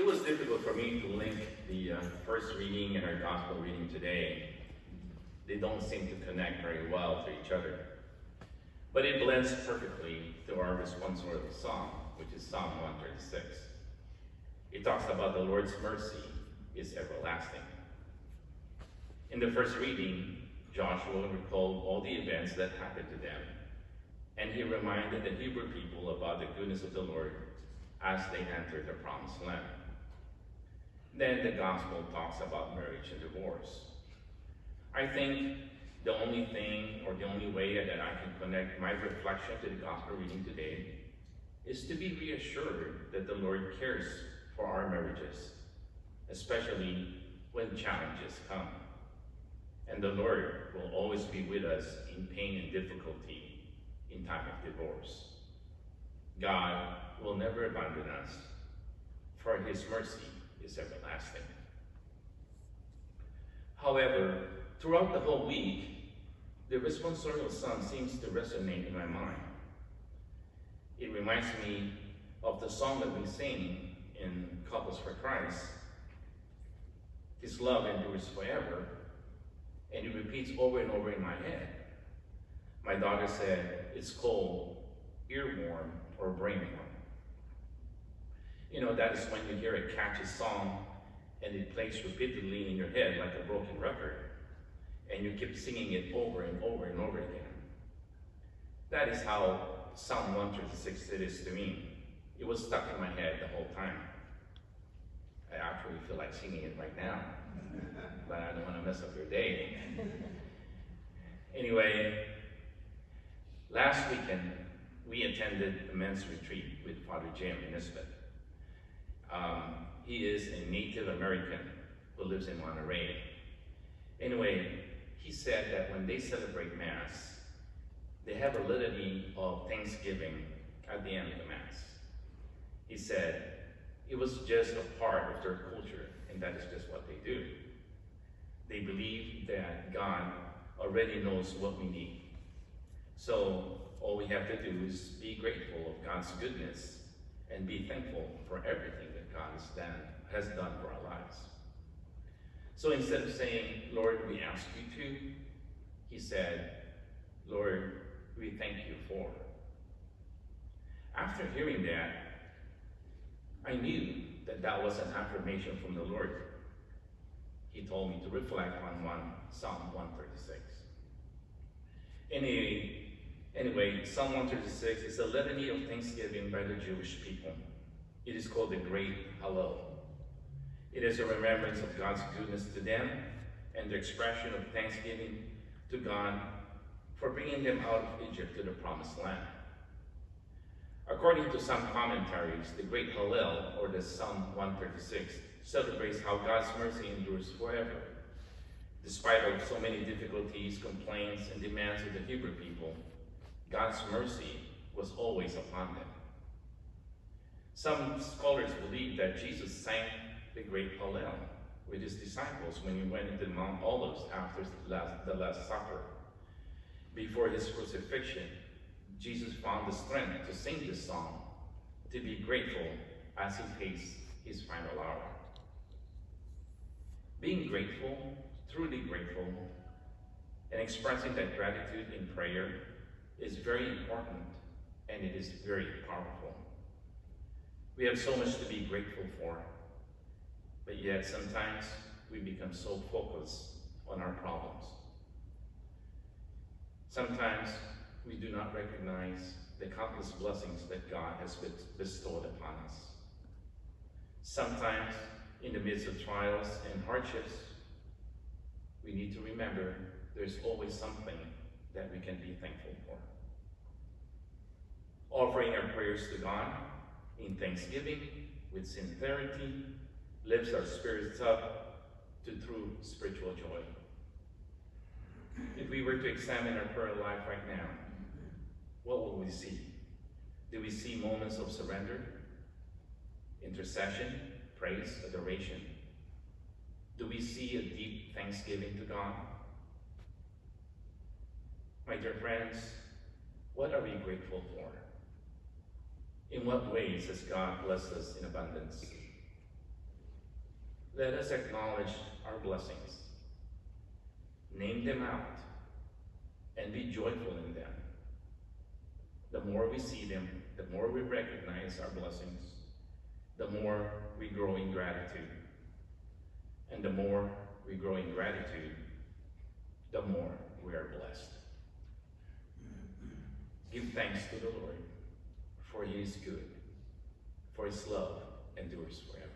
It was difficult for me to link the first reading and our gospel reading today. They don't seem to connect very well to each other. But it blends perfectly to our responsorial psalm, which is Psalm 136. It talks about the Lord's mercy is everlasting. In the first reading, Joshua recalled all the events that happened to them, and he reminded the Hebrew people about the goodness of the Lord as they entered the promised land. Then the gospel talks about marriage and divorce. I think the only thing or the only way that I can connect my reflection to the gospel reading today is to be reassured that the Lord cares for our marriages, especially when challenges come. And the Lord will always be with us in pain and difficulty in time of divorce. God will never abandon us, for his mercy is everlasting. However, throughout the whole week, the responsorial psalm seems to resonate in my mind. It reminds me of the song that we sing in Couples for Christ. His love endures forever, and it repeats over and over in my head. My daughter said, it's cold, earworm, or brainworm. You know, that is when you hear a catchy song and it plays repeatedly in your head like a broken record, and you keep singing it over and over and over again. That is how Psalm 136 it is to me. It was stuck in my head the whole time. I actually feel like singing it right now, but I don't want to mess up your day. Anyway, last weekend, we attended a men's retreat with Father Jim in Nisbet. He is a Native American who lives in Monterey. Anyway, he said that when they celebrate Mass, they have a litany of thanksgiving at the end of the Mass. He said it was just a part of their culture, and that is just what they do. They believe that God already knows what we need. So all we have to do is be grateful of God's goodness and be thankful for everything that God has done for our lives. So instead of saying, Lord, we ask you to, he said, Lord, we thank you for. After hearing that, I knew that that was an affirmation from the Lord. He told me to reflect on Psalm 136. Anyway, Psalm 136 is a litany of thanksgiving by the Jewish people. It is called the Great Hallel. It is a remembrance of God's goodness to them and the expression of thanksgiving to God for bringing them out of Egypt to the promised land. According to some commentaries, the Great Hallel, or the Psalm 136, celebrates how God's mercy endures forever. Despite of so many difficulties, complaints, and demands of the Hebrew people, God's mercy was always upon them. Some scholars believe that Jesus sang the Great Hallel with his disciples when he went into Mount Olives after the Last Supper. Before his crucifixion, Jesus found the strength to sing this song, to be grateful as he faced his final hour. Being grateful, truly grateful, and expressing that gratitude in prayer is very important, and it is very powerful. We have so much to be grateful for, but yet sometimes we become so focused on our problems. Sometimes we do not recognize the countless blessings that God has bestowed upon us. Sometimes, in the midst of trials and hardships, we need to remember there's always something that we can be thankful for. Offering our prayers to God in thanksgiving with sincerity lifts our spirits up to true spiritual joy. If we were to examine our prayer life right now, what will we see? Do we see moments of surrender, intercession, praise, adoration? Do we see a deep thanksgiving to God? My dear friends, what are we grateful for? In what ways has God blessed us in abundance? Let us acknowledge our blessings, name them out, and be joyful in them. The more we see them, the more we recognize our blessings, the more we grow in gratitude. And the more we grow in gratitude, the more we are blessed. Give thanks to the Lord, for he is good, for his love endures forever.